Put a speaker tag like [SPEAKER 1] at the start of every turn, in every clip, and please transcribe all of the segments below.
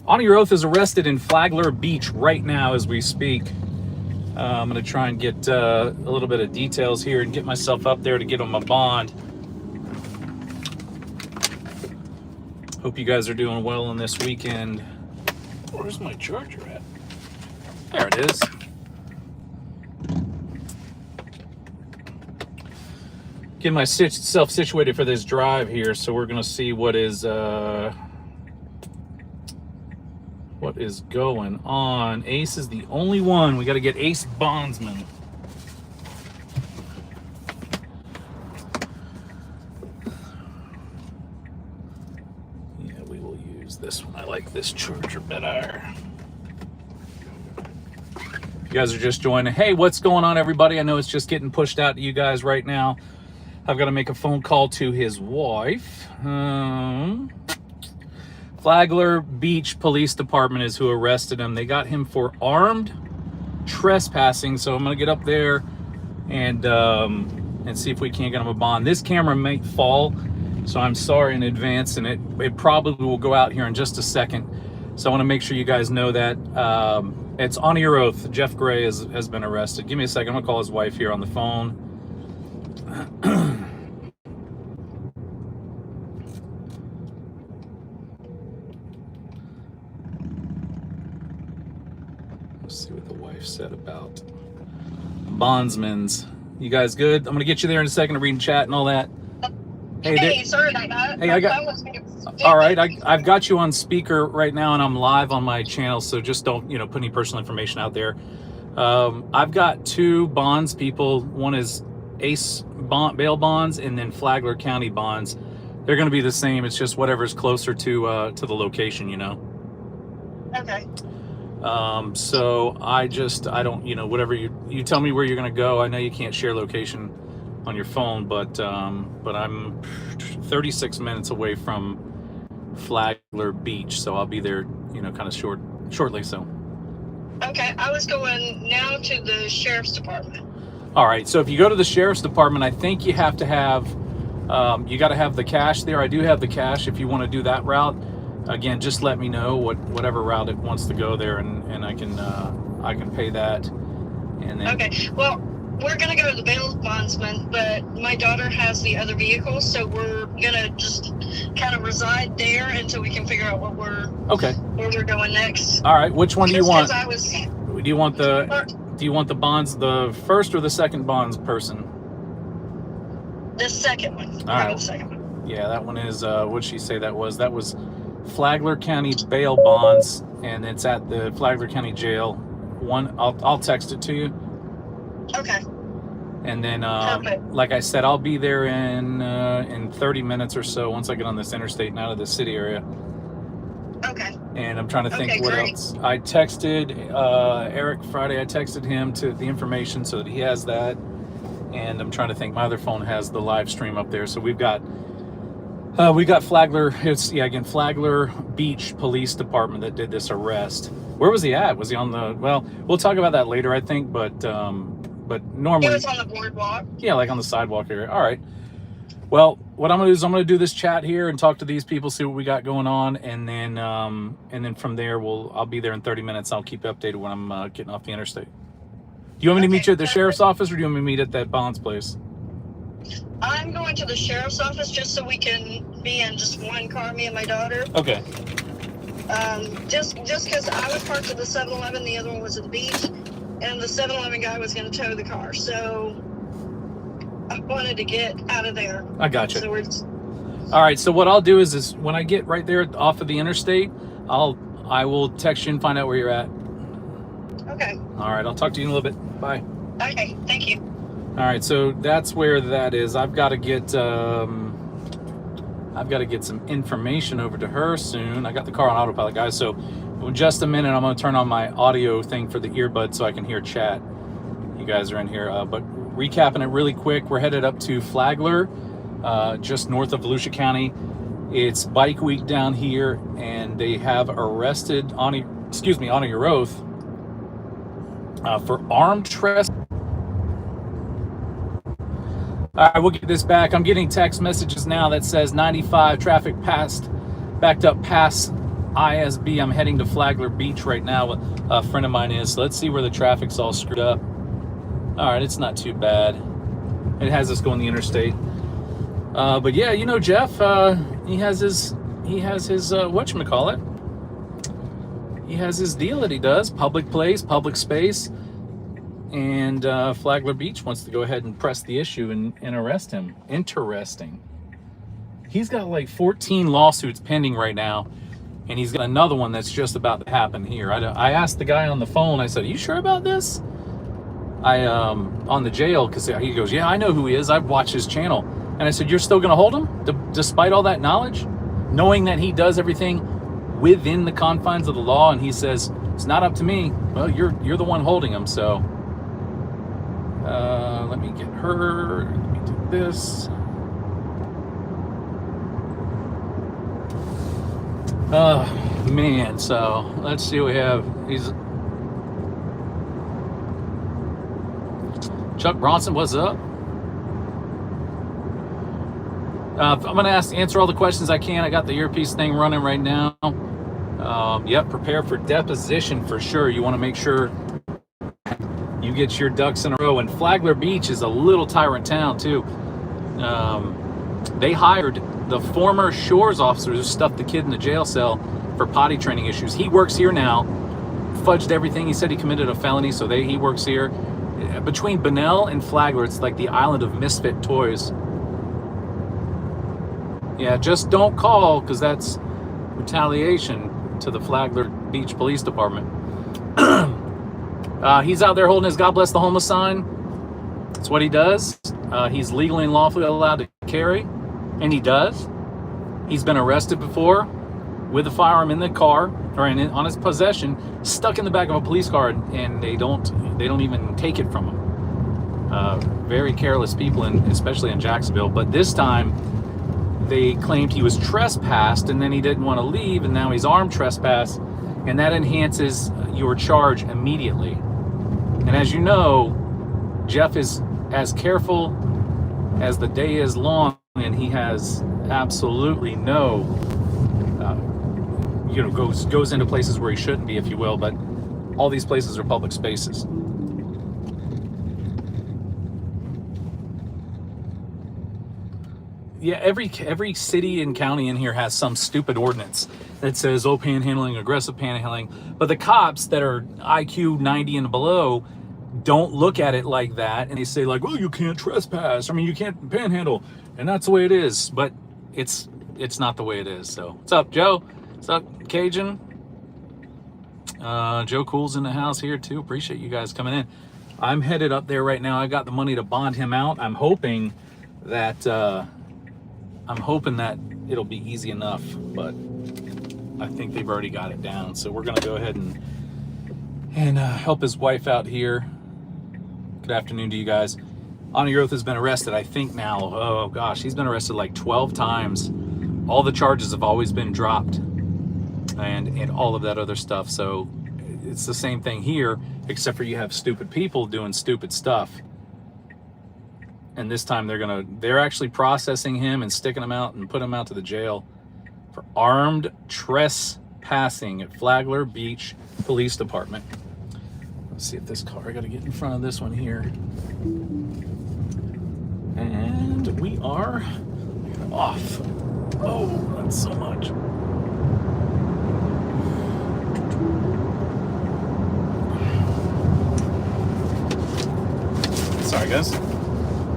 [SPEAKER 1] On Your Oath is arrested in Flagler Beach right now as we speak. I'm going to try and get a little bit of details here and get myself up there to get him a bond. Hope you guys are doing well on this weekend. Where's my charger at? There it is. Get myself situated for this drive here, so we're going to see what is going on. Ace is the only one. We got to get Ace Bondsman. Yeah, we will use this one. I like this charger better. You guys are just joining. Hey, what's going on, everybody? I know it's just getting pushed out to you guys right now. I've got to make a phone call to his wife. Flagler Beach Police Department is who arrested him. They got him for armed trespassing. So I'm going to get up there and see if we can't get him a bond. This camera might fall, so I'm sorry in advance, and it probably will go out here in just a second. So I want to make sure you guys know that it's on your oath. Jeff Gray has been arrested. Give me a second. I'm going to call his wife here on the phone. Let's see what the wife said about bondsmen's. You guys good? I'm gonna get you there in a second to read and chat and all that.
[SPEAKER 2] Hey, sorry about that.
[SPEAKER 1] Hey, all right. I've got you on speaker right now, and I'm live on my channel, so just don't put any personal information out there. I've got two bonds people. One is Ace bail bonds, and then Flagler County bonds. They're going to be the same. It's just whatever's closer to the location,
[SPEAKER 2] Okay.
[SPEAKER 1] So I don't, whatever you tell me where you're going to go. I know you can't share location on your phone, but I'm 36 minutes away from Flagler Beach, so I'll be there, kind of shortly. So.
[SPEAKER 2] Okay, I was going now to the sheriff's department.
[SPEAKER 1] All right, so if you go to the sheriff's department, I think you have to have, you got to have the cash there. I do have the cash if you want to do that route. Again, just let me know whatever route it wants to go there, and I can pay that. And then.
[SPEAKER 2] Okay, well, we're gonna go to the bail bondsman, but my daughter has the other vehicle, so we're gonna just kind of reside there until we can figure out where we're going next.
[SPEAKER 1] All right, which one do you want?
[SPEAKER 2] Do
[SPEAKER 1] you want the bonds, the first or the second bonds person?
[SPEAKER 2] The second one.
[SPEAKER 1] All right.
[SPEAKER 2] The second one.
[SPEAKER 1] Yeah, that one is. What'd she say that was? That was Flagler County bail bonds, and it's at the Flagler County jail. I'll text it to you.
[SPEAKER 2] Okay.
[SPEAKER 1] And then, like I said, I'll be there in 30 minutes or so once I get on this interstate and out of the city area.
[SPEAKER 2] Okay.
[SPEAKER 1] And I'm trying to think what else. I texted Eric Friday. I texted him to the information so that he has that. And I'm trying to think. My other phone has the live stream up there. So we got Flagler. Flagler Beach Police Department that did this arrest. Where was he at? Was he on the? Well, we'll talk about that later, I think. But normally
[SPEAKER 2] he was on the boardwalk.
[SPEAKER 1] Yeah, like on the sidewalk area. All right. Well, what I'm gonna do is I'm gonna do this chat here and talk to these people, see what we got going on, and then from there I'll be there in 30 minutes. I'll keep you updated when I'm getting off the interstate. Do you want me to meet you at the sheriff's office, or do you want me to meet at that bonds place?
[SPEAKER 2] I'm going to the sheriff's office just so we can be in just one car, me and my daughter.
[SPEAKER 1] Okay.
[SPEAKER 2] Just because I was parked at the 7-Eleven, the other one was at the beach, and the 7-Eleven guy was going to tow the car, so I wanted to get out of there.
[SPEAKER 1] I got you.
[SPEAKER 2] So
[SPEAKER 1] all right, so what I'll do is when I get right there off of the interstate, I will text you and find out where you're at.
[SPEAKER 2] Okay.
[SPEAKER 1] All right, I'll talk to you in a little bit. Bye.
[SPEAKER 2] Okay, thank you.
[SPEAKER 1] All right, so that's where that is. I've got to get some information over to her soon. I got the car on autopilot, guys, so in just a minute I'm going to turn on my audio thing for the earbud so I can hear chat. You guys are in here, but recapping it really quick, we're headed up to Flagler, just north of Volusia County. It's bike week down here, and they have arrested on your oath for armed trespass. All right, we'll get this back. I'm getting text messages now that says 95 traffic backed up past ISB. I'm heading to Flagler Beach right now. A friend of mine is. So let's see where the traffic's all screwed up. All right, it's not too bad. It has us going the interstate. But yeah, you know, Jeff, he has his whatchamacallit. He has his deal that he does. Public place, public space. And Flagler Beach wants to go ahead and press the issue and arrest him. Interesting. He's got like 14 lawsuits pending right now. And he's got another one that's just about to happen here. I asked the guy on the phone, I said, are you sure about this? On the jail, because he goes, yeah, I know who he is. I've watched his channel. And I said, you're still going to hold him despite all that knowledge? Knowing that he does everything within the confines of the law? And he says, it's not up to me. Well, you're the one holding him, so. Let me get her. Let me do this. Oh, man. So let's see what we have. Chuck Bronson, what's up? I'm going to answer all the questions I can. I got the earpiece thing running right now. Yep, prepare for deposition for sure. You want to make sure you get your ducks in a row. And Flagler Beach is a little tyrant town, too. They hired the former Shores officer who stuffed the kid in the jail cell for potty training issues. He works here now. Fudged everything. He said he committed a felony, so he works here. Between Bunnell and Flagler, it's like the island of misfit toys. Yeah, just don't call, because that's retaliation to the Flagler Beach Police Department. He's out there holding his God Bless the Homeless sign. That's what he does. He's legally and lawfully allowed to carry, and he does. He's been arrested before with a firearm in the car, or on his possession, stuck in the back of a police car, and they don't even take it from him. Very careless people, especially in Jacksonville. But this time, they claimed he was trespassed, and then he didn't want to leave, and now he's armed trespass, and that enhances your charge immediately. And as you know, Jeff is as careful as the day is long, and he has absolutely no, goes into places where he shouldn't be, if you will, but all these places are public spaces. Yeah, every city and county in here has some stupid ordinance that says, oh, panhandling, aggressive panhandling. But the cops that are IQ 90 and below don't look at it like that. And they say like, well, you can't trespass. I mean, you can't panhandle. And that's the way it is. But it's not the way it is. So what's up, Joe? What's up, Cajun? Joe Cool's in the house here too. Appreciate you guys coming in. I'm headed up there right now. I got the money to bond him out. I'm hoping that it'll be easy enough, but I think they've already got it down. So we're gonna go ahead and help his wife out here. Good afternoon to you guys. Honor Your Oath has been arrested, I think now. Oh gosh, he's been arrested like 12 times. All the charges have always been dropped, and all of that other stuff. So it's the same thing here, except for you have stupid people doing stupid stuff. And this time they're actually processing him and sticking him out and putting him out to the jail for armed trespassing at Flagler Beach Police Department. Let's see if this car, I gotta get in front of this one here. And we are off. Oh, that's so much. Sorry guys.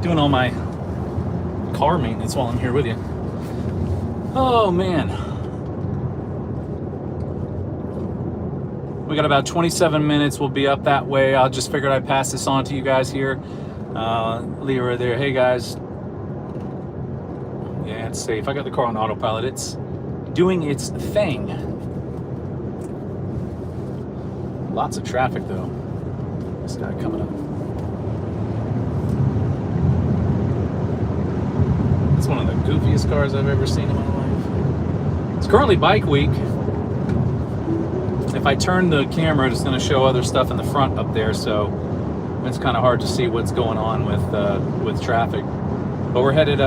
[SPEAKER 1] Doing all my car maintenance while I'm here with you. Oh man. We got about 27 minutes. We'll be up that way. I just figured I'd pass this on to you guys here. Leah right there. Hey guys. Yeah, it's safe. I got the car on autopilot. It's doing its thing. Lots of traffic though. This guy coming up. It's one of the goofiest cars I've ever seen in my life. It's currently bike week. If I turn the camera, it's going to show other stuff in the front up there, so it's kind of hard to see what's going on with traffic. But we're headed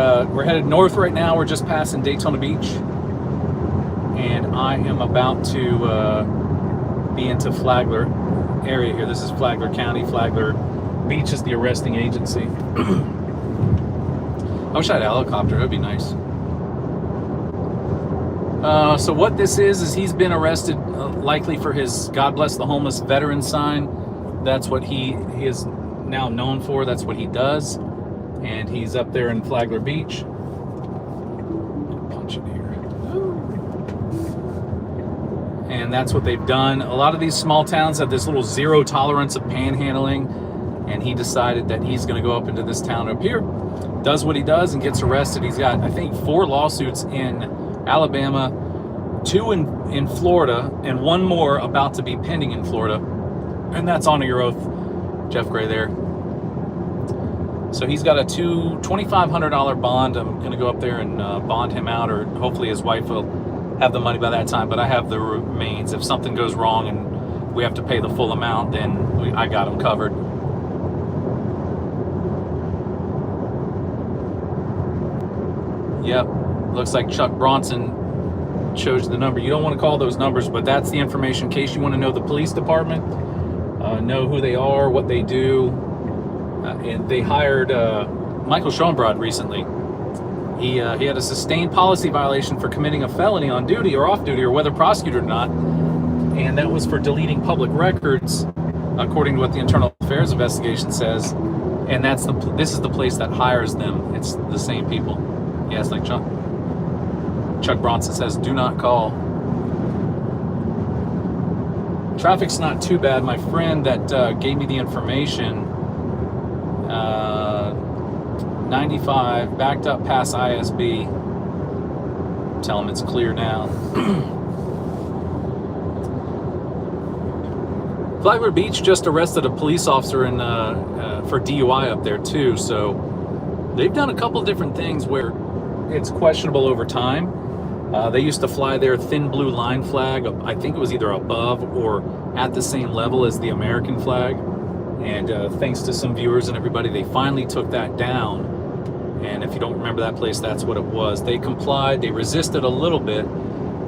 [SPEAKER 1] north right now. We're just passing Daytona Beach, and I am about to be into Flagler area here. This is Flagler County. Flagler Beach is the arresting agency. I wish I had a helicopter. That'd be nice. So what this is he's been arrested likely for his God Bless the Homeless veteran sign. That's what he is now known for. That's what he does. And he's up there in Flagler Beach. Punch it here. And that's what they've done. A lot of these small towns have this little zero tolerance of panhandling. And he decided that he's going to go up into this town up here, does what he does, and gets arrested. He's got, I think, 4 lawsuits in Alabama, 2 in Florida, and 1 more about to be pending in Florida. And that's Honor Your Oath, Jeff Gray there. So he's got a $2,500 bond. I'm going to go up there and bond him out, or hopefully his wife will have the money by that time. But I have the remains. If something goes wrong and we have to pay the full amount, then I got him covered. Yep, looks like Chuck Bronson shows the number. You don't want to call those numbers, but that's the information in case you want to know the police department, know who they are, what they do. And they hired Michael Schoenbrod recently. He had a sustained policy violation for committing a felony on duty or off duty, or whether prosecuted or not, and that was for deleting public records, according to what the Internal Affairs investigation says. And this is the place that hires them. It's the same people. Yeah, it's like Chuck Bronson says, do not call. Traffic's not too bad. My friend that gave me the information, 95, backed up past ISB. Tell him it's clear now. Flagler Beach just arrested a police officer for DUI up there too, so they've done a couple different things where it's questionable over time. They used to fly their thin blue line flag, I think it was either above or at the same level as the American flag. And thanks to some viewers and everybody, they finally took that down. And if you don't remember that place, that's what it was. They complied, they resisted a little bit,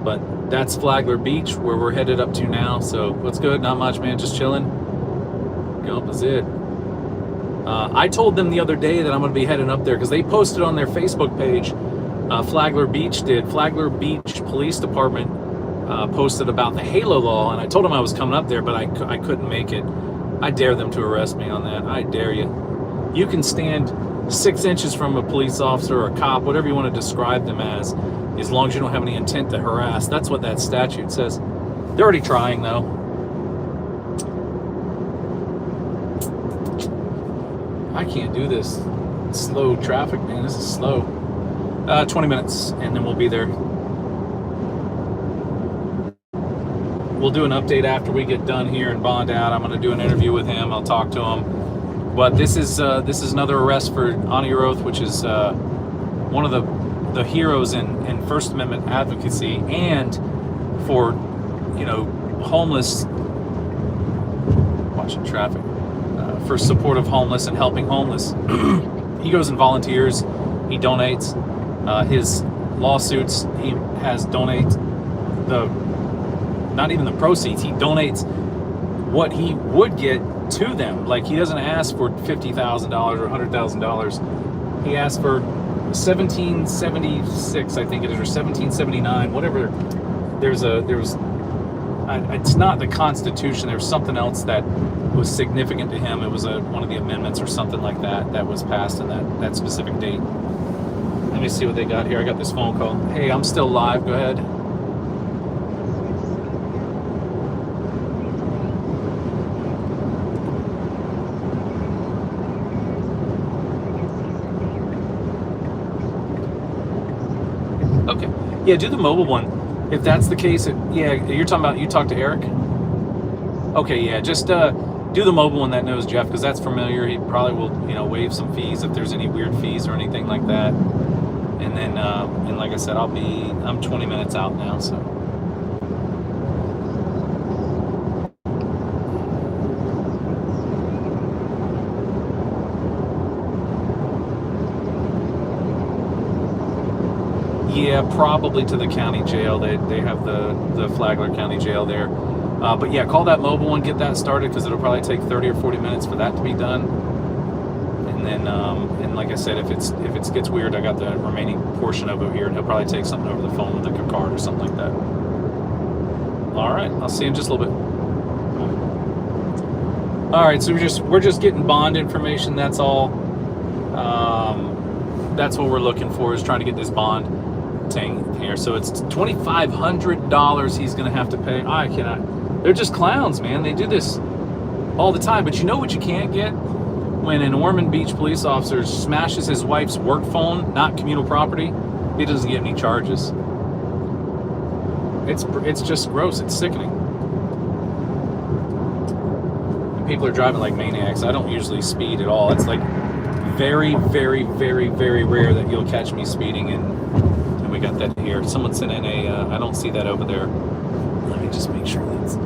[SPEAKER 1] but that's Flagler Beach where we're headed up to now. So what's good? Not much, man, just chilling. Gump is it. I told them the other day that I'm going to be heading up there because they posted on their Facebook page, Flagler Beach did. Flagler Beach Police Department posted about the Halo law, and I told them I was coming up there, but I couldn't make it. I dare them to arrest me on that. I dare you. You can stand 6 inches from a police officer or a cop, whatever you want to describe them as long as you don't have any intent to harass. That's what that statute says. They're already trying, though. I can't do this slow traffic, man. This is slow. 20 minutes, and then we'll be there. We'll do an update after we get done here and bond out. I'm going to do an interview with him. I'll talk to him. But this is another arrest for Honor Your Oath, which is one of the heroes in First Amendment advocacy, and for homeless. Watching traffic. For support of homeless and helping homeless. He goes and volunteers. He donates. His lawsuits, he has not even the proceeds. He donates what he would get to them. Like, he doesn't ask for $50,000 or $100,000. He asks for $1,776, I think it is, or $1,779, whatever. It's not the Constitution. There's something else that was significant to him. It was one of the amendments or something like that was passed in that specific date. Let me see what they got here. I got this phone call. Hey, I'm still live. Go ahead. Okay. Yeah, do the mobile one. If that's the case, yeah, you talked to Eric? Okay, yeah, just do the mobile one that knows Jeff, because that's familiar. He probably will, waive some fees if there's any weird fees or anything like that. And then, and like I said, I'm 20 minutes out now, so. Yeah, probably to the county jail. They have the Flagler County Jail there. But yeah, call that mobile one, get that started, because it'll probably take 30 or 40 minutes for that to be done. And then, and like I said, if it gets weird, I got the remaining portion of it here, and he'll probably take something over the phone with like a card or something like that. All right, I'll see you in just a little bit. All right, so we're just getting bond information. That's all. That's what we're looking for, is trying to get this bond thing here. So it's $2,500 he's going to have to pay. I cannot. They're just clowns, man. They do this all the time. But you know what you can't get? When an Ormond Beach police officer smashes his wife's work phone, not communal property, he doesn't get any charges. It's just gross. It's sickening. And people are driving like maniacs. I don't usually speed at all. It's like very, very, very, very rare that you'll catch me speeding, and we got that here. Someone sent in I don't see that over there. Let me just make sure that's, I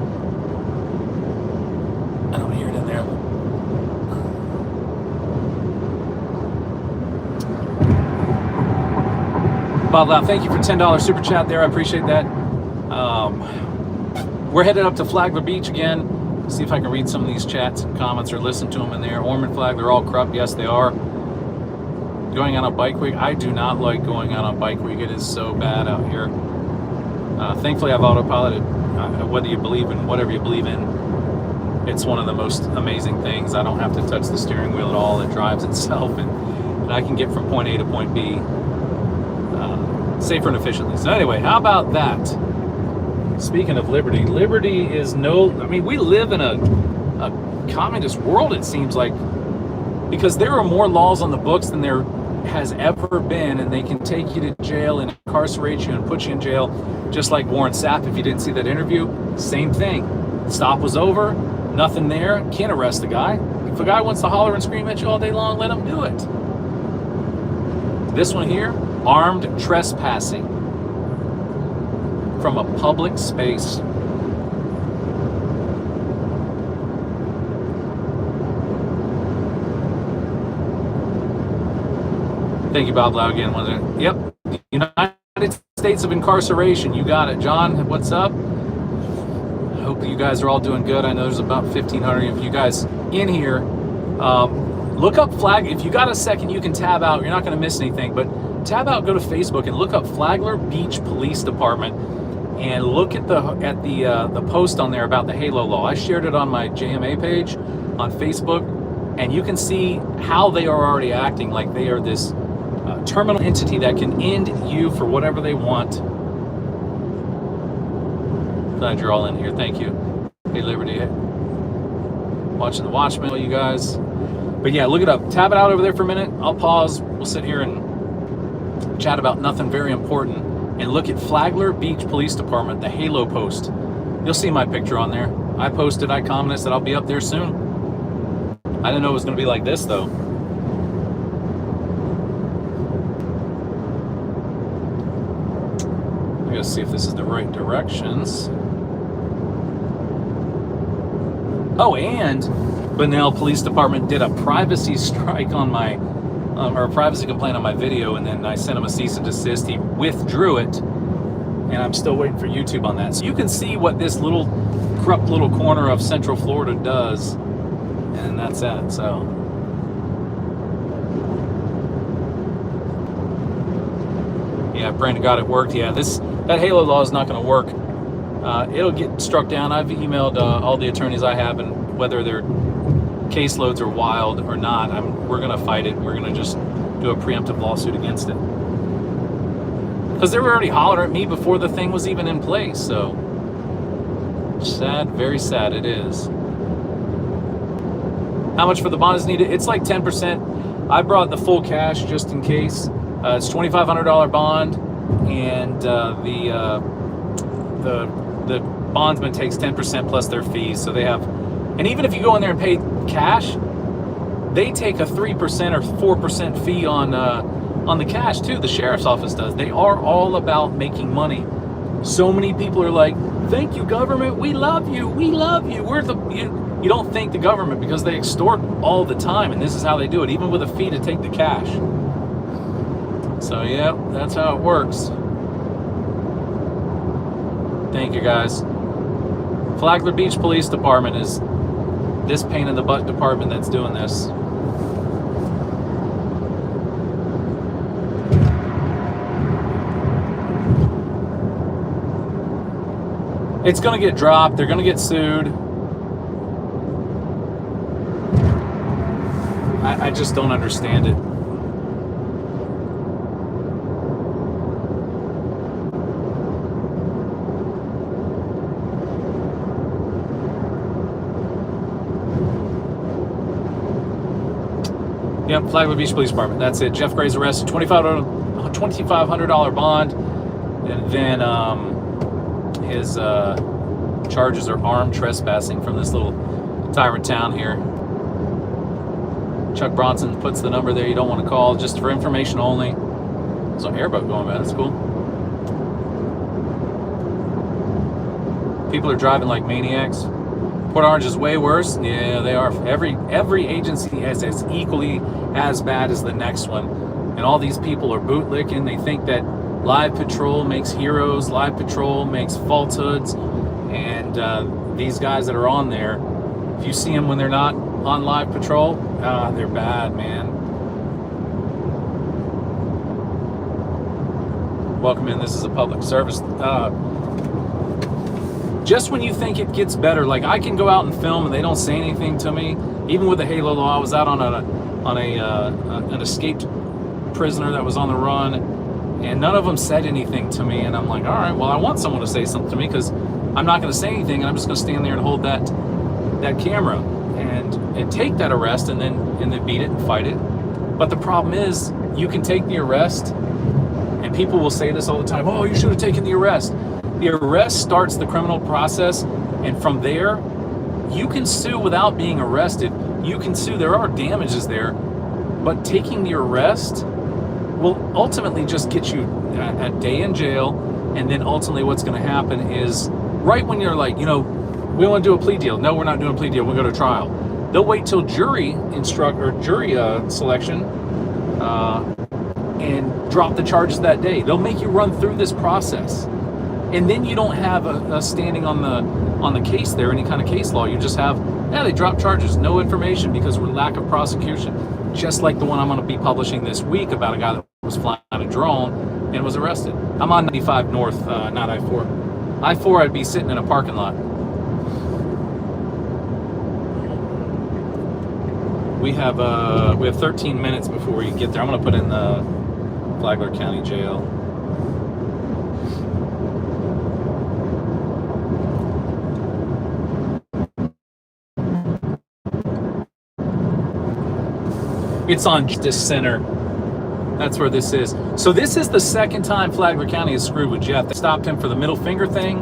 [SPEAKER 1] don't hear it in there. Bob, thank you for $10 super chat there. I appreciate that. We're headed up to Flagler Beach again. See if I can read some of these chats and comments or listen to them in there. Ormond Flag, they're all corrupt. Yes, they are. Going on a bike week. I do not like going on a bike week. It is so bad out here. Thankfully, I've autopiloted. Whether you believe in whatever you believe in, it's one of the most amazing things. I don't have to touch the steering wheel at all. It drives itself, and I can get from point A to point B safer and efficiently. So anyway, how about that? Speaking of liberty, liberty is we live in a communist world, it seems like, because there are more laws on the books than there has ever been, and they can take you to jail and incarcerate you and put you in jail, just like Warren Sapp. If you didn't see that interview, same thing. Stop was over, nothing there, can't arrest the guy. If a guy wants to holler and scream at you all day long, let him do it. This one here, armed trespassing from a public space. Thank you, Bob Lau, again. Yep, United States of incarceration. You got it, John. What's up? Hope you guys are all doing good. I know there's about 1,500 of you guys in here. Look up Flag. If you got a second, you can tab out. You're not going to miss anything. But tab out, go to Facebook, and look up Flagler Beach Police Department, and look at the post on there about the Halo law. I shared it on my JMA page on Facebook, and you can see how they are already acting like they are this terminal entity that can end you for whatever they want. Glad you're all in here. Thank you. Hey, Liberty. Watching the Watchmen, you guys. But yeah, look it up. Tab it out over there for a minute. I'll pause. We'll sit here and chat about nothing very important. And look at Flagler Beach Police Department, the Halo post. You'll see my picture on there. I posted, I commented that I'll be up there soon. I didn't know it was going to be like this, though. I gotta see if this is the right directions. Oh, and Bunnell Police Department did a privacy strike on my, or a privacy complaint on my video, and then I sent him a cease and desist. He withdrew it, and I'm still waiting for YouTube on that. So you can see what this little corrupt little corner of Central Florida does, and that's that. So yeah, Brandon got it worked. Yeah, that Halo law is not going to work. It'll get struck down. I've emailed all the attorneys I have, and whether their caseloads are wild or not, we're going to fight it. We're going to just do a preemptive lawsuit against it. Because they were already hollering at me before the thing was even in place. So sad, very sad it is. How much for the bond is needed? It's like 10%. I brought the full cash just in case. It's $2,500 bond, and the bondsman takes 10% plus their fees. So they have, and even if you go in there and pay cash, they take a 3% or 4% fee on the cash too. The sheriff's office does. They are all about making money. So many people are like, "Thank you, government. We love you. We love you." You don't thank the government because they extort all the time, and this is how they do it, even with a fee to take the cash. So yeah, that's how it works. Thank you, guys. Flagler Beach Police Department is this pain in the butt department that's doing this. It's going to get dropped. They're going to get sued. I just don't understand it. Yep, Flagler Beach Police Department. That's it. Jeff Gray's arrested. $2,500 bond. And then his charges are armed trespassing from this little tyrant town here. Chuck Bronson puts the number there you don't want to call, just for information only. There's an airboat going by. That's cool. People are driving like maniacs. Port Orange is way worse. Yeah, they are. Every agency is as equally as bad as the next one. And all these people are bootlicking. They think that Live Patrol makes heroes. Live Patrol makes falsehoods. And these guys that are on there, if you see them when they're not on Live Patrol, they're bad, man. Welcome in. This is a public service. Just when you think it gets better, like I can go out and film and they don't say anything to me. Even with the Halo law, I was out on an escaped prisoner that was on the run, and none of them said anything to me. And I'm like, all right, well, I want someone to say something to me because I'm not going to say anything, and I'm just going to stand there and hold that camera and take that arrest and then beat it and fight it. But the problem is, you can take the arrest, and people will say this all the time. Oh, you should have taken the arrest. The arrest starts the criminal process, and from there, you can sue without being arrested. You can sue. There are damages there, but taking the arrest will ultimately just get you a day in jail, and then ultimately what's going to happen is, right when you're like, we want to do a plea deal. No, we're not doing a plea deal. We'll go to trial. They'll wait till jury selection and drop the charges that day. They'll make you run through this process. And then you don't have a standing on the case there, any kind of case law. You just have, they dropped charges, no information because we're lack of prosecution. Just like the one I'm going to be publishing this week about a guy that was flying a drone and was arrested. I'm on 95 North, not I-4. I-4, I'd be sitting in a parking lot. We have 13 minutes before we get there. I'm going to put in the Flagler County Jail. It's on Justice Center. That's where this is. So this is the second time Flagler County has screwed with Jeff. They stopped him for the middle finger thing,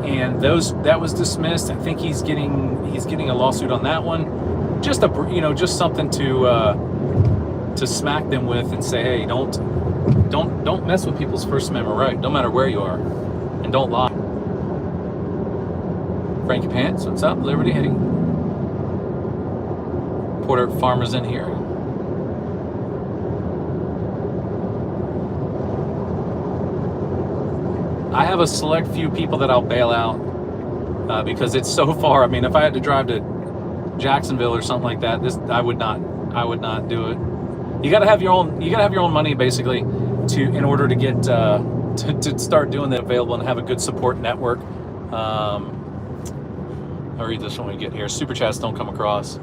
[SPEAKER 1] and that was dismissed. I think he's getting a lawsuit on that one. Just just something to smack them with and say, hey, don't mess with people's First Amendment right, no matter where you are, and don't lie. Frankie Pants, what's up? Liberty Hitting. Porter Farmers in here. I have a select few people that I'll bail out because it's so far. I mean, if I had to drive to Jacksonville or something like that, I would not do it. You got to have your own money basically in order to get to start doing that available and have a good support network. I'll read this when we get here. Super chats don't come across.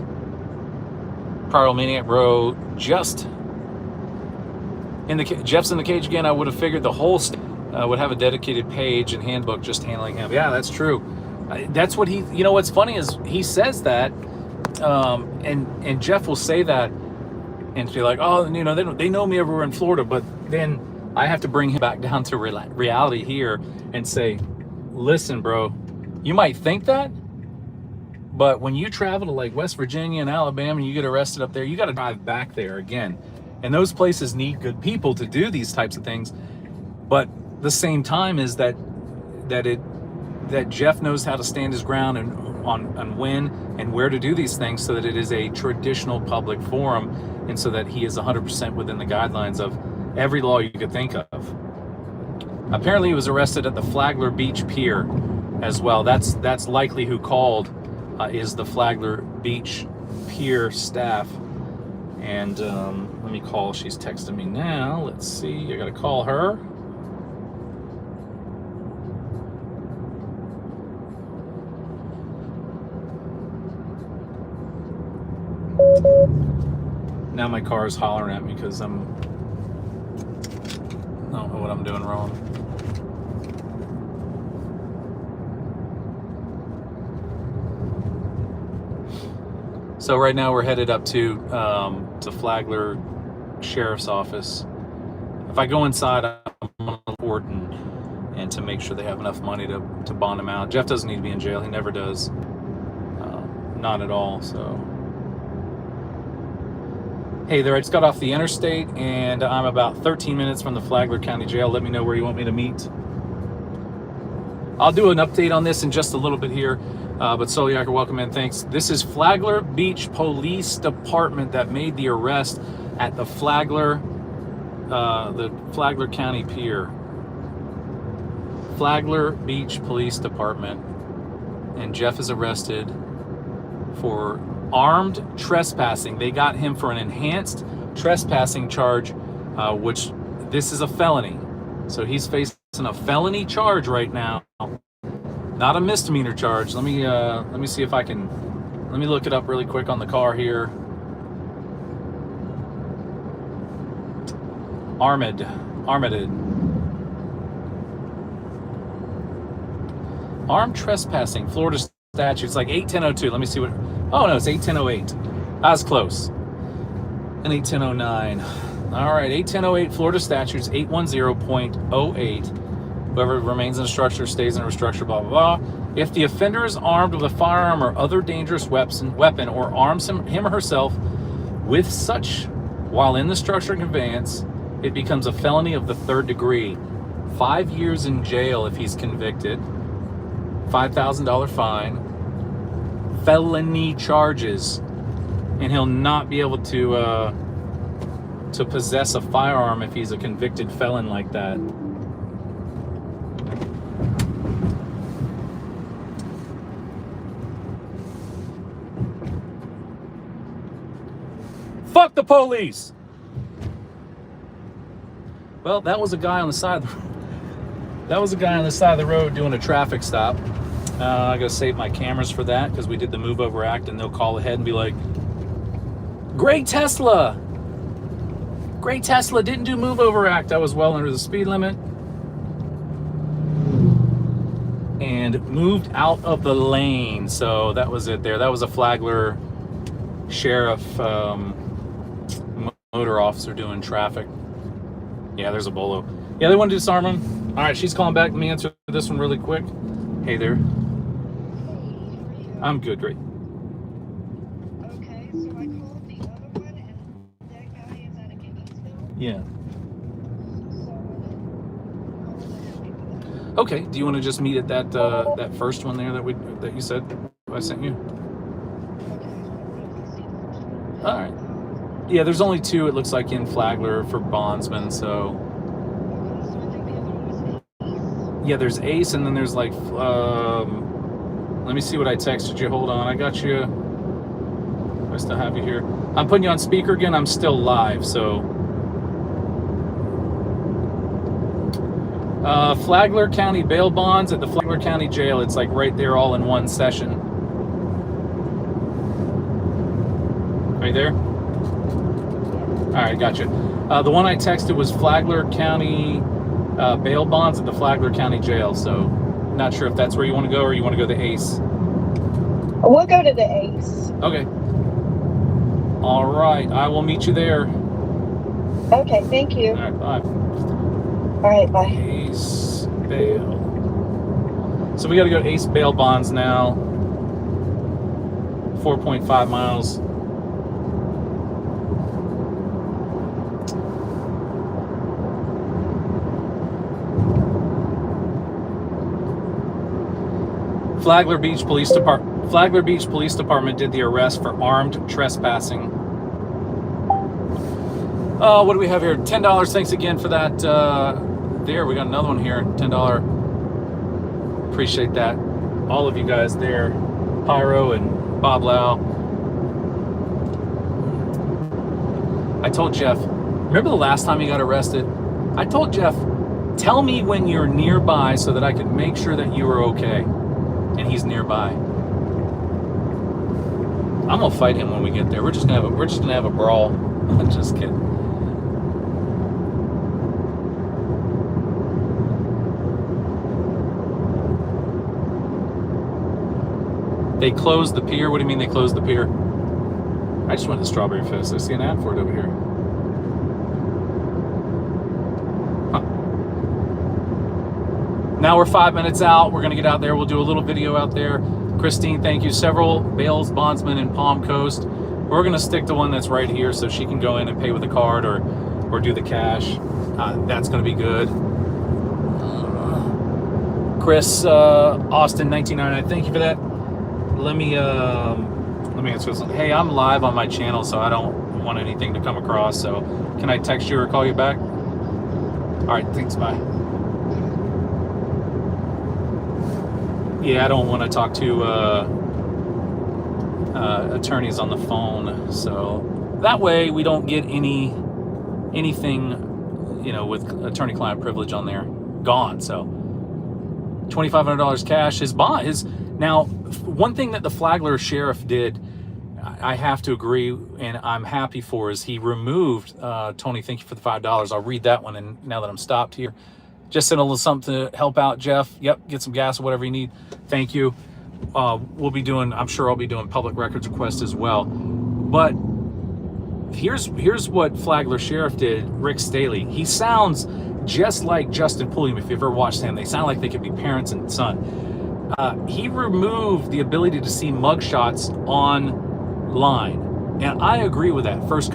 [SPEAKER 1] Prior Maniac Bro, Jeff's in the cage again. I would have figured the whole would have a dedicated page and handbook just handling him. Yeah, that's true. That's what he. What's funny is he says that, and Jeff will say that, and be like, oh, they know me everywhere in Florida, but then I have to bring him back down to reality here and say, listen, bro, you might think that, but when you travel to like West Virginia and Alabama and you get arrested up there, you got to drive back there again, and those places need good people to do these types of things, but the same time is that Jeff knows how to stand his ground and when and where to do these things so that it is a traditional public forum and so that he is 100% within the guidelines of every law you could think of. Apparently he was arrested at the Flagler Beach Pier as well. That's likely who called, is the Flagler Beach Pier staff. And let me call, she's texting me now. Let's see, I gotta call her. Now my car is hollering at me because I don't know what I'm doing wrong. So right now we're headed up to Flagler Sheriff's Office. If I go inside, I'm going to report and to make sure they have enough money to bond him out. Jeff doesn't need to be in jail. He never does. Not at all. So, hey there, I just got off the interstate and I'm about 13 minutes from the Flagler County Jail. Let me know where you want me to meet. I'll do an update on this in just a little bit here. But Soliaker, welcome in, thanks. This is Flagler Beach Police Department that made the arrest at the Flagler County Pier. Flagler Beach Police Department. And Jeff is arrested for armed trespassing. They got him for an enhanced trespassing charge, which this is a felony. So he's facing a felony charge right now. Not a misdemeanor charge. Let me see if I can. Let me look it up really quick on the car here. Armed. Armed trespassing, Florida statute. It's like 81002. Let me see what. Oh no, it's 81008. I was close. And 81009. All right, 81008 Florida statutes 810.08. Whoever remains in a structure stays in a structure, blah, blah, blah. If the offender is armed with a firearm or other dangerous weapon or arms him or herself with such while in the structure and conveyance, it becomes a felony of the 3rd degree. 5 years in jail if he's convicted. $5,000 fine. Felony charges. And he'll not be able to possess a firearm if he's a convicted felon like that. Fuck the police! Well, that was a guy on the side of the road doing a traffic stop. I gotta save my cameras for that because we did the move over act, and they'll call ahead and be like, Great Tesla didn't do move over act. I was well under the speed limit and moved out of the lane. So that was it there. That was a Flagler sheriff motor officer doing traffic. Yeah, there's a bolo. Yeah, they want to disarm him. All right, she's calling back. Let me answer this one really quick. Hey there. I'm good, great.
[SPEAKER 2] Okay, so I called the other one, and that guy is at a Gainesville.
[SPEAKER 1] Yeah.
[SPEAKER 2] So
[SPEAKER 1] Okay. Do you want to just meet at that first one there that you said I sent you? All right. Yeah, there's only 2. It looks like in Flagler for bondsman. So. Yeah, there's Ace, and then there's like. Let me see what I texted you. Hold on, I got you. I still have you here. I'm putting you on speaker again. I'm still live, so. Flagler County bail bonds at the Flagler County Jail. It's like right there, all in one session. Are you there? All right, gotcha. The one I texted was Flagler County bail bonds at the Flagler County Jail. So, not sure if that's where you want to go or you want to go to Ace.
[SPEAKER 2] we'll go to the Ace.
[SPEAKER 1] Okay. All right, I will meet you there.
[SPEAKER 2] Okay, thank you.
[SPEAKER 1] All right, bye.
[SPEAKER 2] All right, bye.
[SPEAKER 1] Ace bail. So we got to go to Ace bail bonds now. 4.5 miles. Flagler Beach Police Department did the arrest for armed trespassing. What do we have here? $10. Thanks again for that there. We got another one here, $10. Appreciate that. All of you guys there, Pyro and Bob Lau. I told Jeff, remember the last time he got arrested? I told Jeff, tell me when you're nearby so that I can make sure that you are okay. And he's nearby. I'm gonna fight him when we get there. We're just gonna have a brawl. I'm just kidding. They closed the pier. What do you mean they closed the pier? I just went to Strawberry Fest. I see an ad for it over here. Huh. Now we're 5 minutes out. We're gonna get out there. We'll do a little video out there. Christine, thank you. Several bails bondsmen in Palm Coast. We're gonna stick to one that's right here so she can go in and pay with a card or do the cash. That's gonna be good. Chris Austin 1999, thank you for that. Let me answer this. Hey, I'm live on my channel, so I don't want anything to come across. So can I text you or call you back? All right, thanks, bye. Yeah, I don't want to talk to attorneys on the phone, so that way we don't get anything, you know, with attorney-client privilege on there gone. So $2,500 cash. His bond is now one thing that the Flagler sheriff did. I have to agree, and I'm happy for, is he removed. Tony, thank you for the $5. I'll read that one, and now that I'm stopped here. Just send a little something to help out, Jeff. Yep, get some gas or whatever you need. Thank you. We'll be doing, I'm sure I'll be doing public records requests as well. But here's what Flagler Sheriff did, Rick Staley. He sounds just like Justin Pulliam, if you've ever watched him. They sound like they could be parents and son. He removed the ability to see mugshots online. And I agree with that. First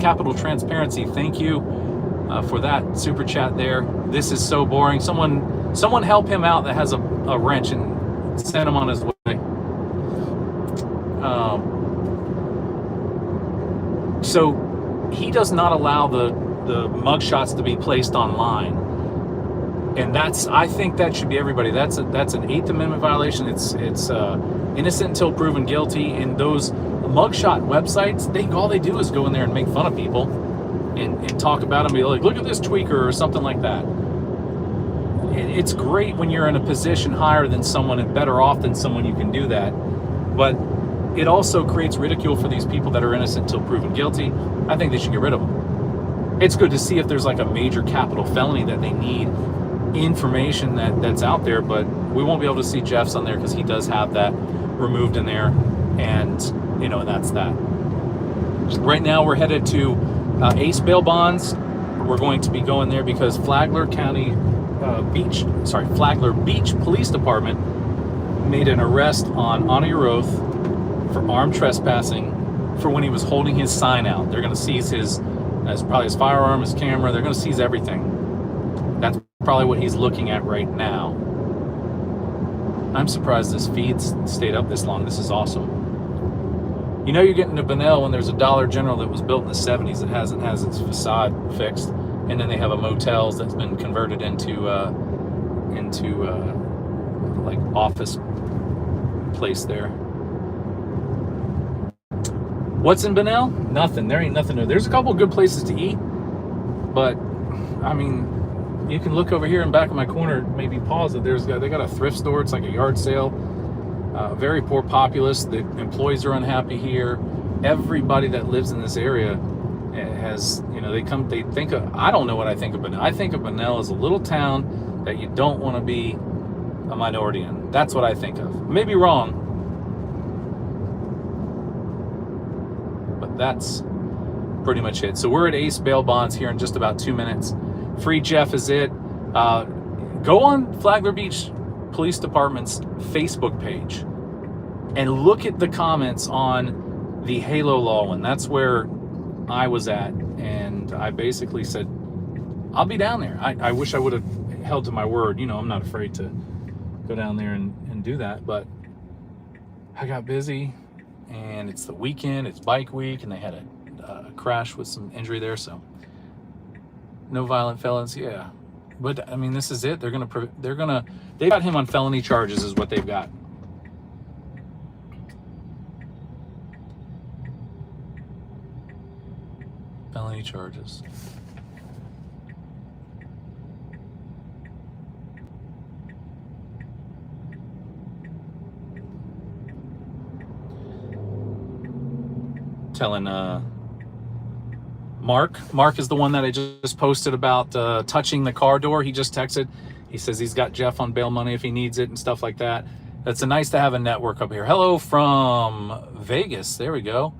[SPEAKER 1] Capital Transparency, thank you for that super chat there. This is so boring. Someone help him out that has a wrench and send him on his way. So he does not allow the mugshots to be placed online, and I think that should be everybody. That's an 8th Amendment violation. It's innocent until proven guilty. And those mugshot websites, all they do is go in there and make fun of people and talk about them, be like, look at this tweaker or something like that. It's great when you're in a position higher than someone and better off than someone, you can do that. But it also creates ridicule for these people that are innocent until proven guilty. I think they should get rid of them. It's good to see if there's like a major capital felony that they need information that's out there, but we won't be able to see Jeff's on there because he does have that removed in there. And, you know, that's that. Right now we're headed to Ace Bail Bonds. We're going to be going there because Flagler Beach Police Department made an arrest on honor your oath for armed trespassing for when he was holding his sign out. They're going to seize probably his firearm, his camera. They're going to seize everything. That's probably what he's looking at right now. I'm surprised this feed stayed up this long. This is awesome. You know you're getting to Bunnell when there's a Dollar General that was built in the 70s that has its facade fixed, and then they have a motels that's been converted into like office place there. What's in Bunnell? Nothing. There ain't nothing. There's a couple of good places to eat, but I mean, you can look over here in back of my corner, maybe pause it. They got a thrift store. It's like a yard sale. Very poor populace. The employees are unhappy here. Everybody that lives in this area has, you know, they think of, I don't know what I think of Bunnell. I think of Bunnell as a little town that you don't want to be a minority in. That's what I think of. Maybe wrong, but that's pretty much it. So we're at Ace Bail Bonds here in just about 2 minutes. Free Jeff is it. Go on Flagler Beach Police Department's Facebook page and look at the comments on the Halo Law one. That's where I was at, and I basically said, I'll be down there. I wish I would have held to my word. You know, I'm not afraid to go down there and do that, but I got busy, and it's the weekend, it's bike week, and they had a crash with some injury there, so no violent felons. Yeah, But I mean, this is it. They've got him on felony charges, is what they've got. Felony charges. Telling Mark is the one that I just posted about touching the car door. He just texted. He says he's got Jeff on bail money if he needs it and stuff like that. It's nice to have a network up here. Hello from Vegas. There we go.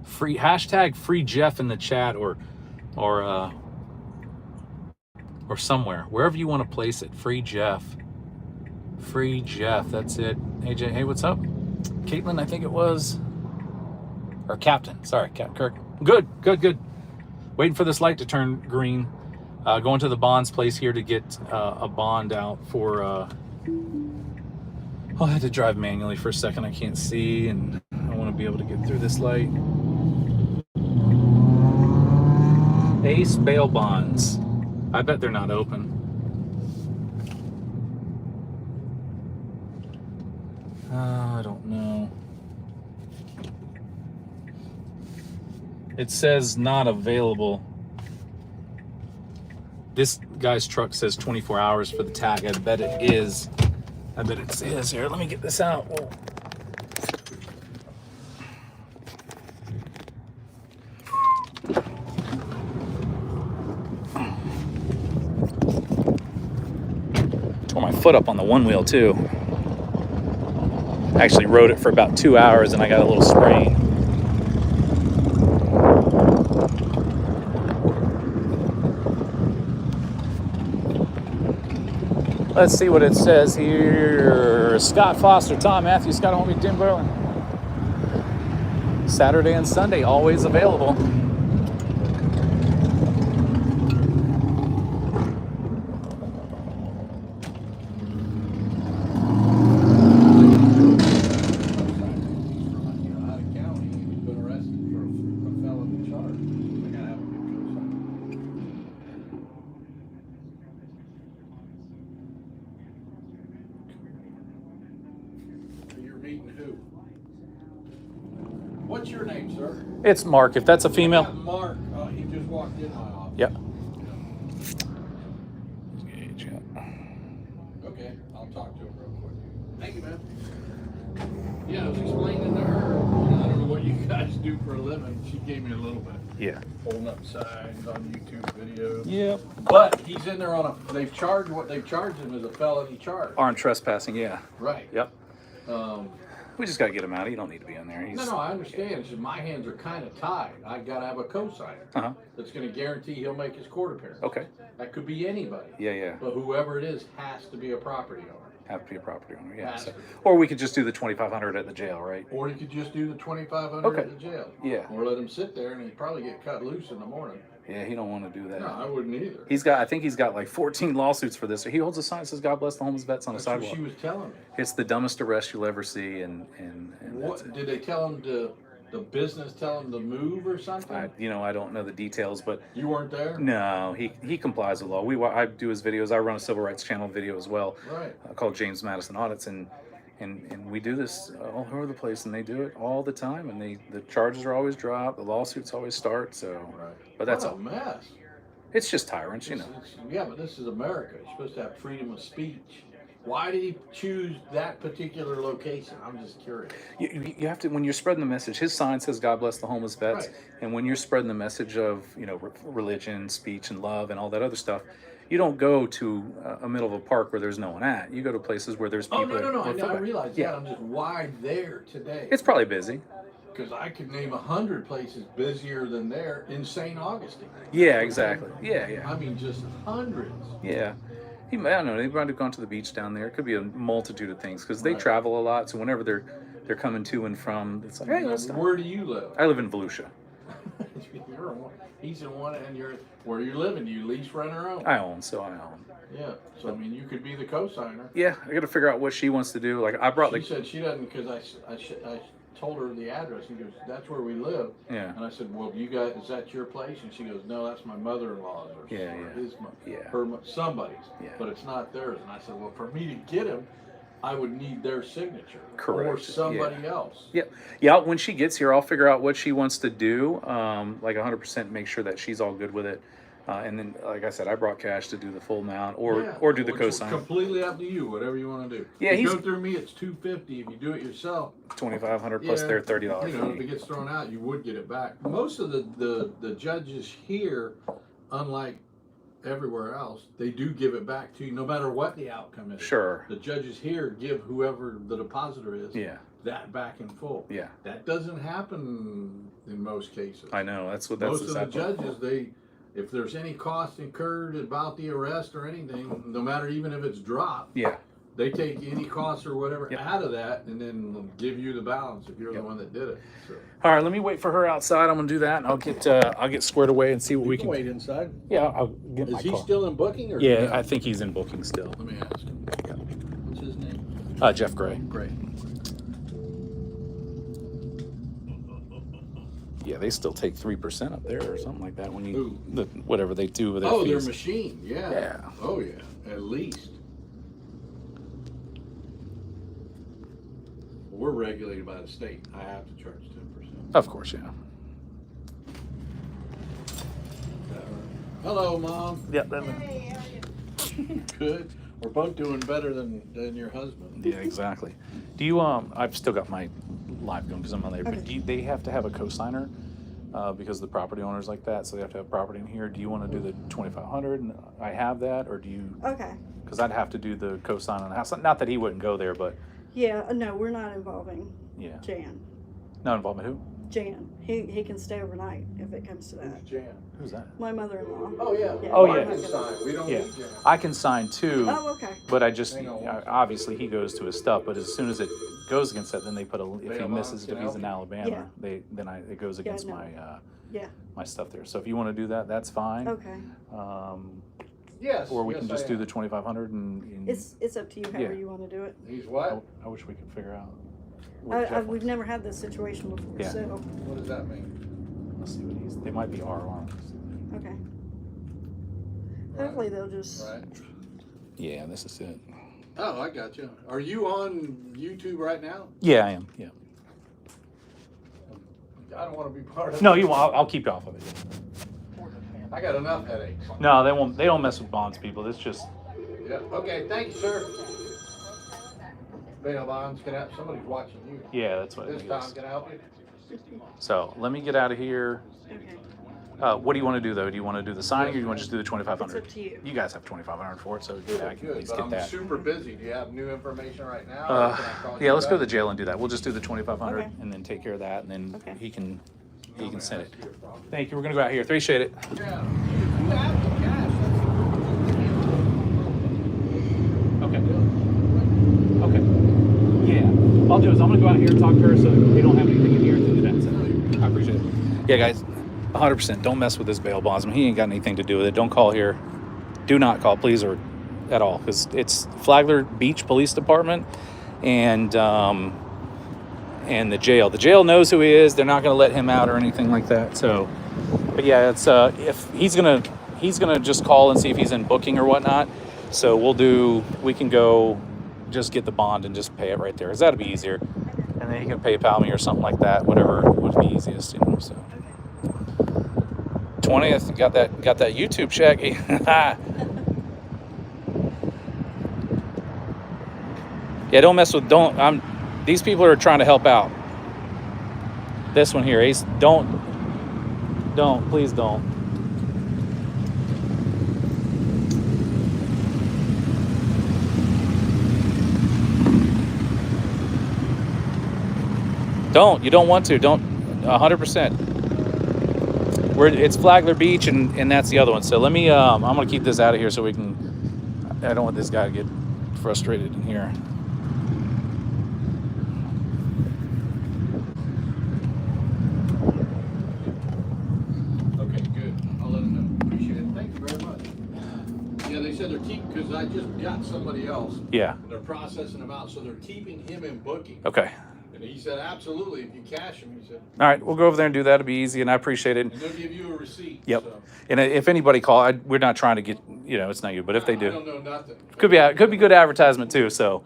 [SPEAKER 1] Free hashtag free Jeff in the chat or somewhere, wherever you want to place it. Free Jeff. Free Jeff. That's it. AJ, hey, what's up? Caitlin, I think it was. Or Captain. Sorry, Captain Kirk. Good. Waiting for this light to turn green. Going to the bonds place here to get a bond out for... Oh, I had to drive manually for a second. I can't see, and I want to be able to get through this light. Ace bail bonds. I bet they're not open. I don't know. It says not available. This guy's truck says 24 hours for the tag. I bet it is. I bet it is. Here, let me get this out. Whoa. Tore my foot up on the one wheel too. I actually rode it for about 2 hours and I got a little sprain. Let's see what it says here. Scott Foster, Tom Matthews, Scott Homie, Tim Berlin. Saturday and Sunday, always available.
[SPEAKER 3] What's your name, sir?
[SPEAKER 1] It's Mark. If that's a female.
[SPEAKER 3] Mark. He just walked in my office.
[SPEAKER 1] Yep.
[SPEAKER 3] Okay, I'll talk to him real quick. Thank you, man. Yeah, I was explaining to her. I don't know what you guys do for a living. She gave me a little bit.
[SPEAKER 1] Yeah.
[SPEAKER 3] Holding up signs on YouTube videos.
[SPEAKER 1] Yep.
[SPEAKER 3] But he's in there on a. They've charged what they've charged him is a felony charge.
[SPEAKER 1] Armed trespassing. Yeah.
[SPEAKER 3] Right.
[SPEAKER 1] Yep. We just got to get him out. He don't need to be in there.
[SPEAKER 3] No, I understand. It's just my hands are kind of tied. I got to have a co-signer that's going to guarantee he'll make his court appearance.
[SPEAKER 1] Okay.
[SPEAKER 3] That could be anybody.
[SPEAKER 1] Yeah.
[SPEAKER 3] But whoever it is has to be a property owner.
[SPEAKER 1] Have to be a property owner. Yeah. So, or we could just do the $2,500 at the jail, right?
[SPEAKER 3] Or you could just do the $2,500 at the jail.
[SPEAKER 1] Yeah.
[SPEAKER 3] Or let him sit there and he'd probably get cut loose in the morning.
[SPEAKER 1] Yeah, he don't want to do that.
[SPEAKER 3] No, I wouldn't either.
[SPEAKER 1] I think he's got like 14 lawsuits for this. He holds a sign that says "God bless the homeless vets" on the sidewalk.
[SPEAKER 3] That's what she was telling me.
[SPEAKER 1] It's the dumbest arrest you'll ever see, and
[SPEAKER 3] what did they tell him to? The business tell him to move or something?
[SPEAKER 1] I don't know the details, but
[SPEAKER 3] you weren't there.
[SPEAKER 1] No, he complies with law. I do his videos. I run a civil rights channel video as well,
[SPEAKER 3] right?
[SPEAKER 1] Called James Madison Audits, and we do this all over the place, and they do it all the time, and the charges are always dropped, the lawsuits always start. So,
[SPEAKER 3] right.
[SPEAKER 1] But that's
[SPEAKER 3] what a mess.
[SPEAKER 1] It's just tyrants, you know.
[SPEAKER 3] Yeah, but this is America. You're supposed to have freedom of speech. Why did he choose that particular location? I'm just curious.
[SPEAKER 1] You have to, when you're spreading the message, his sign says "God bless the homeless vets,"
[SPEAKER 3] right.
[SPEAKER 1] And when you're spreading the message of religion, speech, and love, and all that other stuff, you don't go to a middle of a park where there's no one at. You go to places where there's people.
[SPEAKER 3] No. I realize that. I'm just why there today.
[SPEAKER 1] It's probably busy.
[SPEAKER 3] Because I could name 100 places busier than there in St. Augustine.
[SPEAKER 1] Yeah, exactly. Yeah.
[SPEAKER 3] I mean, just hundreds.
[SPEAKER 1] Yeah. I don't know. They might have gone to the beach down there. It could be a multitude of things because they travel a lot. So whenever they're coming to and from, it's like, hey, let's stop.
[SPEAKER 3] Where do you live?
[SPEAKER 1] I live in Volusia.
[SPEAKER 3] He's in one, and where you living? Do you lease, rent, or own?
[SPEAKER 1] I own, so I own.
[SPEAKER 3] Yeah. So I mean, you could be the co-signer.
[SPEAKER 1] Yeah, I got to figure out what she wants to do. Like I brought.
[SPEAKER 3] She said she doesn't because told her the address. He goes, that's where we live.
[SPEAKER 1] Yeah.
[SPEAKER 3] And I said, well, you guys, is that your place? And she goes, no, that's my mother-in-law's or somebody's.
[SPEAKER 1] Yeah.
[SPEAKER 3] But it's not theirs. And I said, well, for me to get him, I would need their signature.
[SPEAKER 1] Correct.
[SPEAKER 3] Or somebody else.
[SPEAKER 1] Yep. Yeah, when she gets here, I'll figure out what she wants to do, like 100% make sure that she's all good with it. And then, like I said, I brought cash to do the full amount or do the cosign.
[SPEAKER 3] Completely up to you, whatever you want to do.
[SPEAKER 1] Yeah,
[SPEAKER 3] if you go through me, it's $250. If you do it yourself,
[SPEAKER 1] $2,500 plus their $30
[SPEAKER 3] You know, if it gets thrown out, you would get it back. Most of the judges here, unlike everywhere else, they do give it back to you, no matter what the outcome is.
[SPEAKER 1] Sure.
[SPEAKER 3] The judges here give whoever the depositor is that back in full.
[SPEAKER 1] Yeah.
[SPEAKER 3] That doesn't happen in most cases.
[SPEAKER 1] I know. That's
[SPEAKER 3] Most of the judges, if there's any cost incurred about the arrest or anything, no matter even if it's dropped, they take any cost or whatever out of that and then give you the balance if you're the one that did it. So.
[SPEAKER 1] All right, let me wait for her outside. I'm gonna do that, and I'll get squared away and see what we can
[SPEAKER 3] wait inside.
[SPEAKER 1] Yeah, I'll get my
[SPEAKER 3] Is he
[SPEAKER 1] car.
[SPEAKER 3] still in booking? Or
[SPEAKER 1] Yeah, I think he's in booking still.
[SPEAKER 3] Let me ask him. What's his name?
[SPEAKER 1] Jeff Gray.
[SPEAKER 3] Gray.
[SPEAKER 1] Yeah, they still take 3% up there or something like that when you whatever they do with their fees.
[SPEAKER 3] Their machine. Yeah. Oh yeah, at least. We're regulated by the state. I have to charge 10%.
[SPEAKER 1] Of course, yeah.
[SPEAKER 3] Hello, Mom.
[SPEAKER 1] Yeah.
[SPEAKER 2] Hey, how are you?
[SPEAKER 3] Good. We're both doing better than your husband.
[SPEAKER 1] Yeah, exactly. Do you I've still got my live going because I'm on there. But they have to have a cosigner because the property owners like that, so they have to have property in here. Do you want to do the 2,500 and I have that, or do you?
[SPEAKER 2] Okay.
[SPEAKER 1] Because I'd have to do the cosign on the house. Not that he wouldn't go there, but.
[SPEAKER 2] Yeah, no, we're not involving Jan.
[SPEAKER 1] Not involving who?
[SPEAKER 2] Jan. He can stay overnight if it comes to that.
[SPEAKER 3] Who's Jan?
[SPEAKER 1] Who's that?
[SPEAKER 2] My mother-in-law.
[SPEAKER 3] Oh yeah.
[SPEAKER 1] Oh, yeah.
[SPEAKER 3] I can sign. We don't need Jan.
[SPEAKER 1] I can sign too.
[SPEAKER 2] Oh, okay.
[SPEAKER 1] But I just obviously he goes to his stuff. But as soon as it goes against that, then they put if he misses, if he's in Alabama, it goes against my my stuff there. So if you want to do that, that's fine.
[SPEAKER 2] Okay.
[SPEAKER 3] Yes.
[SPEAKER 1] Or we can just do the 2,500 and
[SPEAKER 2] it's up to you however you want to do it.
[SPEAKER 3] He's what?
[SPEAKER 1] I wish we could figure out.
[SPEAKER 2] We've never had this situation before, so.
[SPEAKER 3] What does that mean?
[SPEAKER 1] Let's see what they might be RR.
[SPEAKER 2] Okay. Hopefully they'll just.
[SPEAKER 3] Right.
[SPEAKER 1] Yeah, this is it.
[SPEAKER 3] Oh, I got you. Are you on YouTube right now?
[SPEAKER 1] Yeah, I am. Yeah.
[SPEAKER 3] I don't want to be part of it.
[SPEAKER 1] No, you won't. I'll keep you off of it.
[SPEAKER 3] I got enough headaches.
[SPEAKER 1] No, they won't. They don't mess with bonds people. It's just.
[SPEAKER 3] Yeah. Okay. Thank you, sir. Bail bonds. Somebody's watching you.
[SPEAKER 1] Yeah, that's what
[SPEAKER 3] This
[SPEAKER 1] it
[SPEAKER 3] time,
[SPEAKER 1] is.
[SPEAKER 3] can I help you?
[SPEAKER 1] So let me get out of here.
[SPEAKER 2] Okay.
[SPEAKER 1] What do you want to do though? Do you want to do the signing or do you want to just do the 2,500?
[SPEAKER 2] It's up to you.
[SPEAKER 1] You guys have 2,500 for it, so I can at least
[SPEAKER 3] But
[SPEAKER 1] get
[SPEAKER 3] I'm
[SPEAKER 1] that.
[SPEAKER 3] super busy. Do you have new information right now? Or can I call you
[SPEAKER 1] Yeah, let's go to
[SPEAKER 3] back?
[SPEAKER 1] the jail and do that. We'll just do the 2,500
[SPEAKER 2] Okay.
[SPEAKER 1] and then take care of that, and then
[SPEAKER 2] Okay.
[SPEAKER 1] he can send it. Thank you. We're gonna go out here. Appreciate it.
[SPEAKER 3] Yeah. You have the cash.
[SPEAKER 1] Okay. Yeah. I'll do is I'm gonna go out here and talk to her so we don't have anything in here to do that. So I appreciate it. Yeah, guys. 100%. Don't mess with this bail bondsman. He ain't got anything to do with it. Don't call here. Do not call, please, or at all, because it's Flagler Beach Police Department and the jail. The jail knows who he is. They're not going to let him out or anything like that. So, but yeah, it's if he's gonna just call and see if he's in booking or whatnot. So we can go just get the bond and just pay it right there, because that'd be easier. And then he can PayPal me or something like that. Whatever would be easiest, So. 20th, got that YouTube check. Yeah, don't mess with, these people are trying to help out. This one here, Ace, please don't. You don't want to, 100%. It's Flagler Beach and that's the other one. So let me, I'm gonna keep this out of here so we can, I don't want this guy to get frustrated in here.
[SPEAKER 3] Okay, good. I'll let them know. Appreciate it. Thank you very much. Yeah, they said they're keeping, because I just got somebody else.
[SPEAKER 1] Yeah.
[SPEAKER 3] They're processing them out, so they're keeping him in booking.
[SPEAKER 1] Okay.
[SPEAKER 3] And he said, absolutely, if you cash them, he said.
[SPEAKER 1] All right, we'll go over there and do that. It'll be easy, and I appreciate it.
[SPEAKER 3] And they'll give you a receipt.
[SPEAKER 1] Yep.
[SPEAKER 3] So.
[SPEAKER 1] And if anybody we're not trying to get, it's not you, but if they do.
[SPEAKER 3] I don't know nothing.
[SPEAKER 1] Could be good advertisement too, so.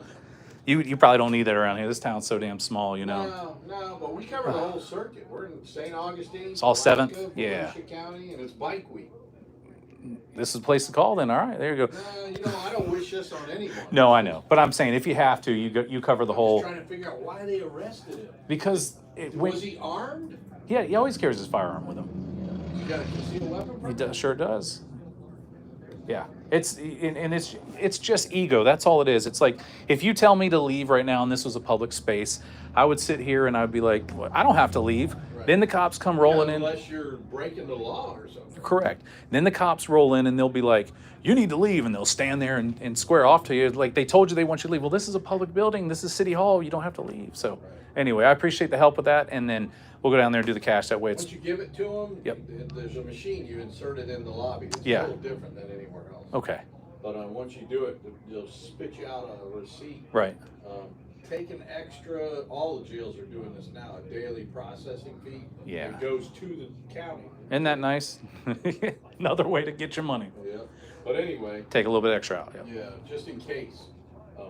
[SPEAKER 1] You probably don't need that around here. This town's so damn small,
[SPEAKER 3] No, but we cover the whole circuit. We're in St. Augustine.
[SPEAKER 1] It's all 7th? Yeah.
[SPEAKER 3] County, and it's Bike Week.
[SPEAKER 1] This is the place to call then. All right, there you go.
[SPEAKER 3] I don't wish this on anyone.
[SPEAKER 1] No, I know. But I'm saying if you have to, you cover the whole.
[SPEAKER 3] I'm just trying to figure out why they arrested him.
[SPEAKER 1] Because
[SPEAKER 3] was he armed?
[SPEAKER 1] Yeah, he always carries his firearm with him.
[SPEAKER 3] You got a concealed weapon?
[SPEAKER 1] Sure does. Yeah, it's just ego. That's all it is. It's like if you tell me to leave right now and this was a public space, I would sit here and I'd be like, well, I don't have to leave. Right. Then the cops come rolling in.
[SPEAKER 3] Unless you're breaking the law or something.
[SPEAKER 1] Correct. Then the cops roll in and they'll be like, you need to leave, and they'll stand there and square off to you like they told you they want you to leave. Well, this is a public building. This is City Hall. You don't have to leave. So anyway, I appreciate the help with that, and then we'll go down there and do the cash that way.
[SPEAKER 3] Once you give it to them,
[SPEAKER 1] yep.
[SPEAKER 3] There's a machine you insert it in the lobby. It's a little different than anywhere else.
[SPEAKER 1] Okay.
[SPEAKER 3] But once you do it, they'll spit you out a receipt.
[SPEAKER 1] Right.
[SPEAKER 3] Take an extra, all the jails are doing this now, a daily processing fee.
[SPEAKER 1] Yeah.
[SPEAKER 3] It goes to the county.
[SPEAKER 1] Isn't that nice? Another way to get your money.
[SPEAKER 3] Yeah. But anyway.
[SPEAKER 1] Take a little bit extra out.
[SPEAKER 3] Yeah, just in case.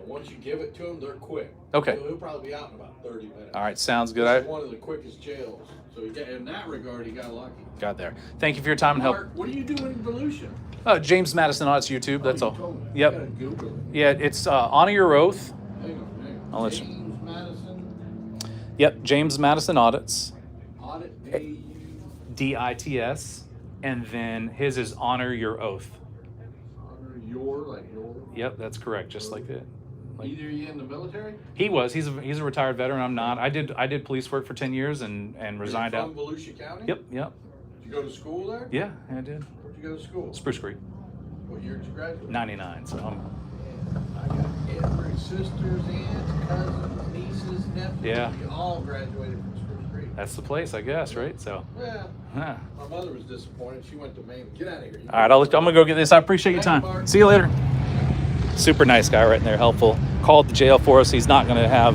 [SPEAKER 3] Once you give it to them, they're quick.
[SPEAKER 1] Okay.
[SPEAKER 3] So he'll probably be out in about 30 minutes.
[SPEAKER 1] All right, sounds good.
[SPEAKER 3] This is one of the quickest jails. So in that regard, he got lucky.
[SPEAKER 1] Got there. Thank you for your time and help.
[SPEAKER 3] What are you doing in Volusia?
[SPEAKER 1] James Madison on its YouTube. That's all.
[SPEAKER 3] Told me.
[SPEAKER 1] Yep.
[SPEAKER 3] You gotta Google it.
[SPEAKER 1] Yeah, it's Honor Your Oath.
[SPEAKER 3] Hang on.
[SPEAKER 1] I'll let
[SPEAKER 3] James Madison.
[SPEAKER 1] Yep, James Madison Audits.
[SPEAKER 3] Audit
[SPEAKER 1] DITS, and then his is Honor Your Oath.
[SPEAKER 3] Honor your.
[SPEAKER 1] Yep, that's correct. Just like that.
[SPEAKER 3] Either you in the military?
[SPEAKER 1] He was. He's a retired veteran. I'm not. I did police work for 10 years and resigned out.
[SPEAKER 3] From Volusia County?
[SPEAKER 1] Yep.
[SPEAKER 3] Did you go to school there?
[SPEAKER 1] Yeah, I did.
[SPEAKER 3] Where'd you go to school?
[SPEAKER 1] Spruce Creek.
[SPEAKER 3] What year did you graduate?
[SPEAKER 1] 99. So
[SPEAKER 3] I got every sisters, aunts, cousins, nieces, nephews.
[SPEAKER 1] Yeah.
[SPEAKER 3] We all graduated from Spruce Creek.
[SPEAKER 1] That's the place, I guess, right? So.
[SPEAKER 3] Yeah.
[SPEAKER 1] Huh.
[SPEAKER 3] My mother was disappointed. She went to Maine. Get out of here.
[SPEAKER 1] All right, I'm gonna go get this. I appreciate your time. See you later. Super nice guy right in there, helpful. Called the jail for us. He's not gonna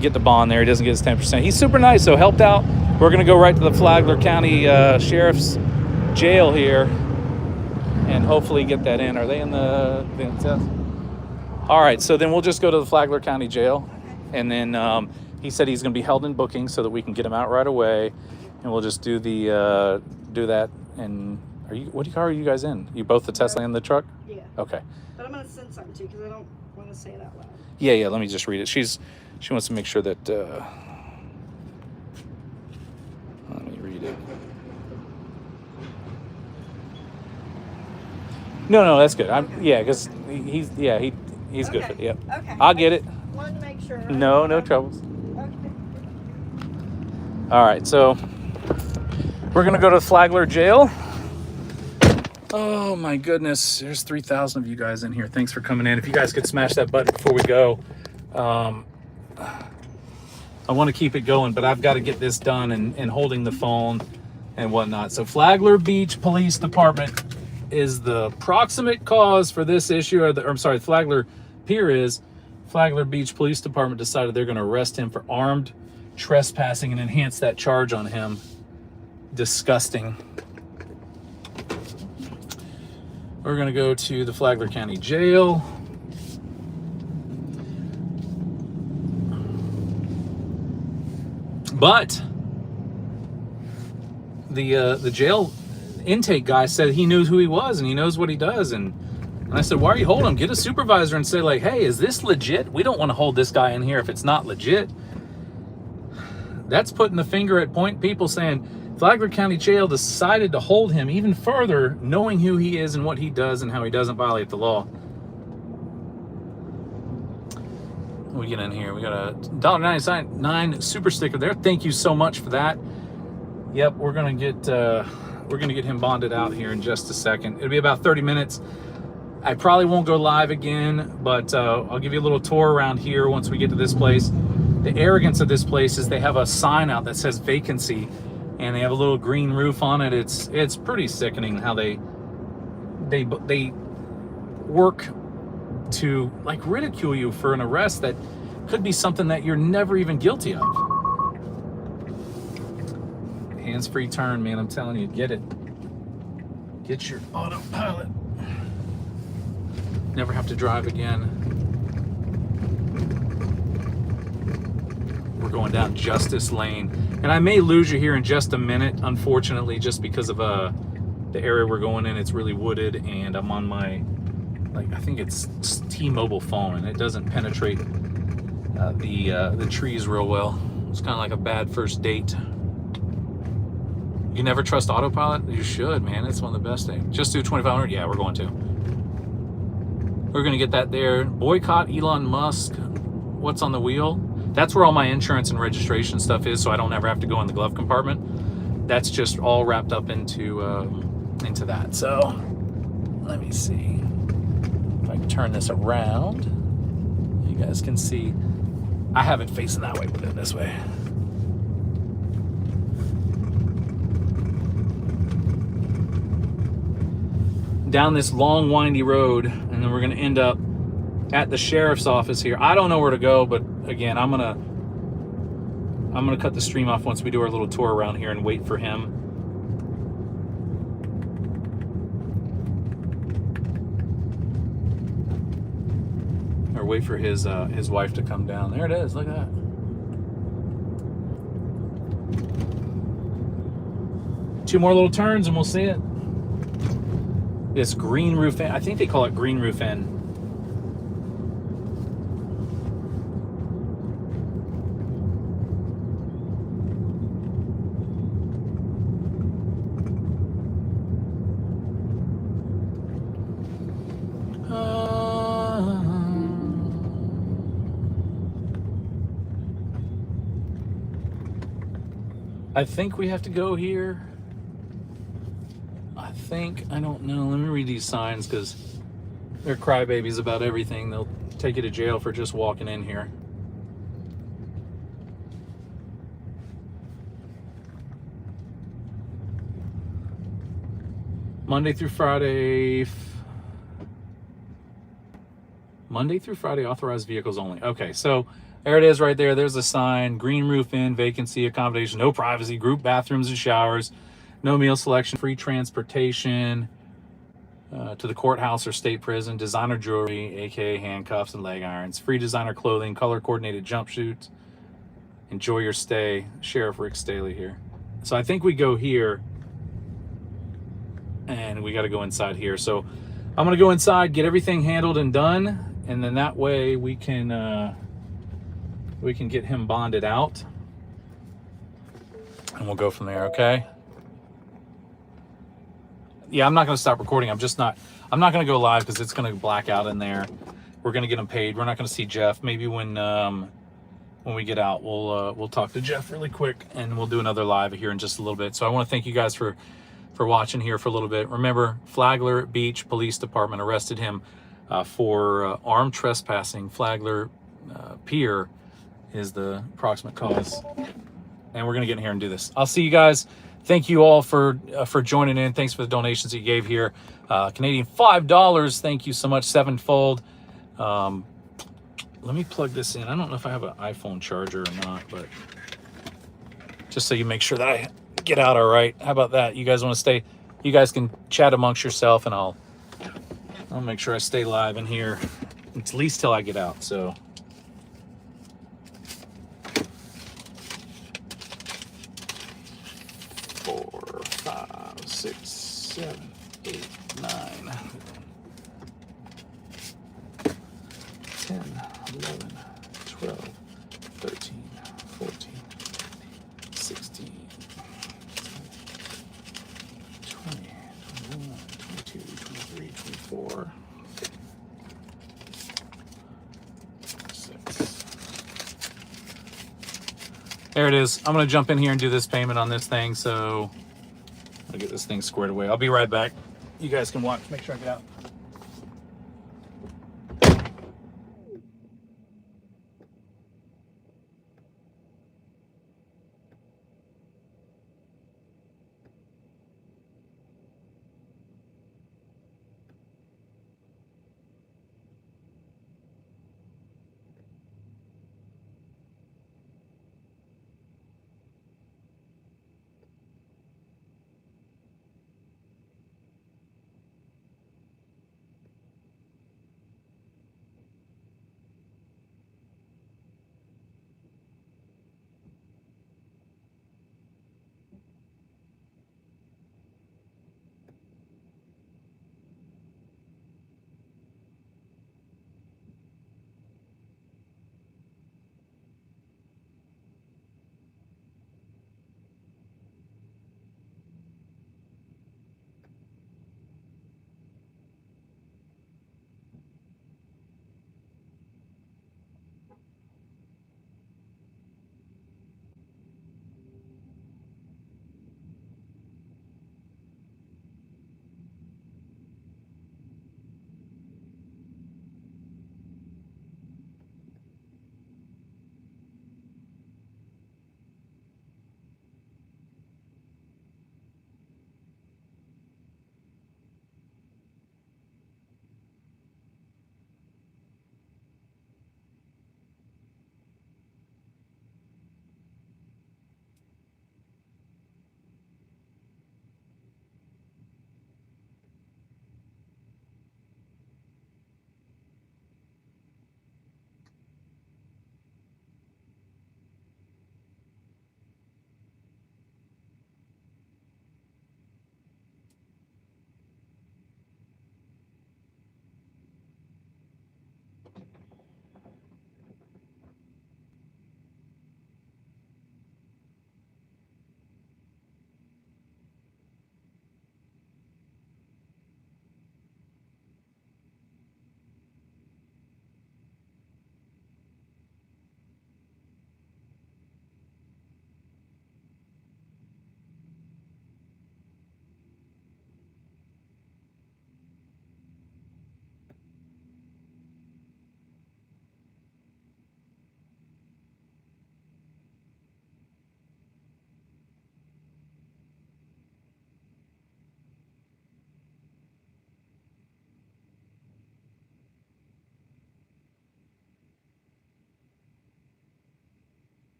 [SPEAKER 1] get the bond there. He doesn't get his 10%. He's super nice, so helped out. We're gonna go right to the Flagler County Sheriff's Jail here, and hopefully get that in. Are they in the test? All right, so then we'll just go to the Flagler County Jail, and then he said he's gonna be held in booking so that we can get him out right away, and we'll just do that. And what car are you guys in? You both the Tesla and the truck?
[SPEAKER 2] Yeah.
[SPEAKER 1] Okay.
[SPEAKER 2] But I'm gonna send something to you because I don't want to say it out loud.
[SPEAKER 1] Yeah. Let me just read it. She wants to make sure that. Let me read it. No, that's good. Because he's good for it. Yep.
[SPEAKER 2] Okay.
[SPEAKER 1] I'll get it.
[SPEAKER 2] Wanted to make sure.
[SPEAKER 1] No troubles.
[SPEAKER 2] Okay.
[SPEAKER 1] All right, so we're gonna go to Flagler Jail. Oh my goodness, there's 3,000 of you guys in here. Thanks for coming in. If you guys could smash that button before we go. I want to keep it going, but I've got to get this done and holding the phone and whatnot. So Flagler Beach Police Department is the proximate cause for this issue. Flagler Pier is. Flagler Beach Police Department decided they're going to arrest him for armed trespassing and enhance that charge on him. Disgusting. We're going to go to the Flagler County Jail. But the jail intake guy said he knew who he was and he knows what he does. And I said, why are you holding him? Get a supervisor and say, like, hey, is this legit? We don't want to hold this guy in here if it's not legit. That's putting the finger at people saying Flagler County Jail decided to hold him even further, knowing who he is and what he does and how he doesn't violate the law. We get in here. We got a $1.99 super sticker there. Thank you so much for that. Yep, we're gonna get him bonded out here in just a second. It'll be about 30 minutes. I probably won't go live again, but I'll give you a little tour around here once we get to this place. The arrogance of this place is they have a sign out that says vacancy, and they have a little green roof on it. It's pretty sickening how they work to like ridicule you for an arrest that Could be something that you're never even guilty of. Hands-free turn, man. I'm telling you, get it. Get your autopilot. Never have to drive again. We're going down Justice Lane. And I may lose you here in just a minute, unfortunately, just because of the area we're going in. It's really wooded, and I'm on my, I think it's T-Mobile phone, and it doesn't penetrate the trees real well. It's kind of like a bad first date. You never trust autopilot? You should, man. It's one of the best things. Just do 2,500? Yeah, we're going to. We're going to get that there. Boycott Elon Musk. What's on the wheel? That's where all my insurance and registration stuff is, so I don't ever have to go in the glove compartment. That's just all wrapped up into that. So let me see if I can turn this around. You guys can see. I have it facing that way, put it this way. Down this long, windy road, and then we're going to end up at the sheriff's office here. I don't know where to go, but again, I'm gonna cut the stream off once we do our little tour around here and wait for him. Or wait for his wife to come down. There it is. Look at that. Two more little turns and we'll see it. This green roof inn. I think they call it green roof inn. I think we have to go here. I don't know. Let me read these signs because they're crybabies about everything. They'll take you to jail for just walking in here. Monday through Friday authorized vehicles only. Okay, so there it is right there. There's a sign. Green roof inn, vacancy, accommodation, no privacy, group bathrooms and showers, no meal selection, free transportation to the courthouse or state prison, designer jewelry, aka handcuffs and leg irons, free designer clothing, color coordinated jumpsuits. Enjoy your stay. Sheriff Rick Staley here. So I think we go here and we got to go inside here. So I'm going to go inside, get everything handled and done, and then that way we can get him bonded out and we'll go from there. Okay. Yeah, I'm not going to stop recording. I'm not going to go live because it's going to black out in there. We're going to get him paid. We're not going to see Jeff. Maybe when we get out, we'll talk to Jeff really quick and we'll do another live here in just a little bit. So I want to thank you guys for watching here for a little bit. Remember, Flagler Beach Police Department arrested him for armed trespassing. Flagler Pier is the approximate cause. And we're going to get in here and do this. I'll see you guys. Thank you all for joining in. Thanks for the donations that you gave here. Canadian $5. Thank you so much. Sevenfold. Let me plug this in. I don't know if I have an iPhone charger or not, but just so you make sure that I get out all right. How about that? You guys want to stay? You guys can chat amongst yourself, and I'll make sure I stay live in here at least till I get out. So. 4, 5, 6, 7, 8, 9, 10, 11, 12, 13, 14, 16, 20, 21, 22, 23, 24, 6. There it is. I'm going to jump in here and do this payment on this thing, so I'll get this thing squared away. I'll be right back. You guys can watch. Make sure I get out.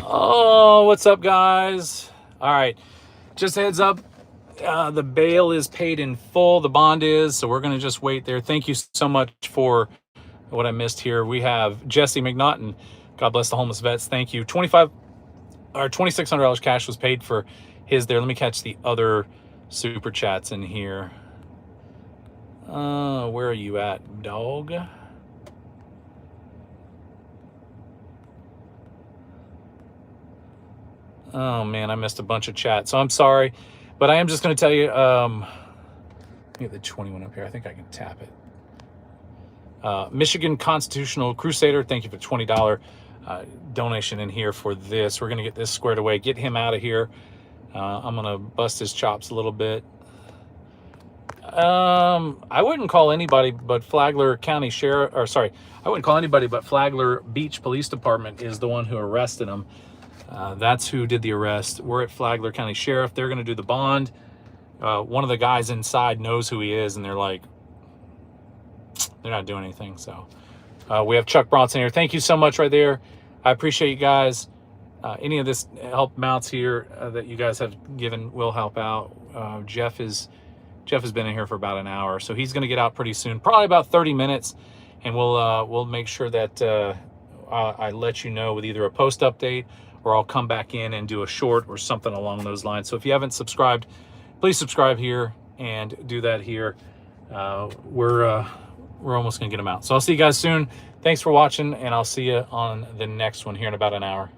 [SPEAKER 1] Oh, what's up, guys? All right, just a heads up, the bail is paid in full, the bond is, so we're going to just wait there. Thank you so much for what I missed here. We have Jesse McNaughton. God bless the homeless vets. Thank you. $2,600 cash was paid for his there. Let me catch the other super chats in here. Where are you at, dog? Oh man, I missed a bunch of chat, so I'm sorry, but I am just going to tell you. Let me get the 21 up here. I think I can tap it. Michigan Constitutional Crusader, thank you for $20 donation in here for this. We're going to get this squared away, get him out of here. I'm going to bust his chops a little bit. I wouldn't call anybody but Flagler County Sheriff, or sorry, I wouldn't call anybody but Flagler Beach Police Department is the one who arrested him. That's who did the arrest. We're at Flagler County Sheriff. They're going to do the bond. One of the guys inside knows who he is, and they're like, they're not doing anything. So we have Chuck Bronson here. Thank you so much right there. I appreciate you guys. Any of this help amounts here that you guys have given will help out. Jeff has been in here for about an hour, so he's going to get out pretty soon, probably about 30 minutes, and we'll make sure that I let you know with either a post update or I'll come back in and do a short or something along those lines. So if you haven't subscribed, please subscribe here and do that here. We're almost gonna get them out. So I'll see you guys soon. Thanks for watching, and I'll see you on the next one here in about an hour.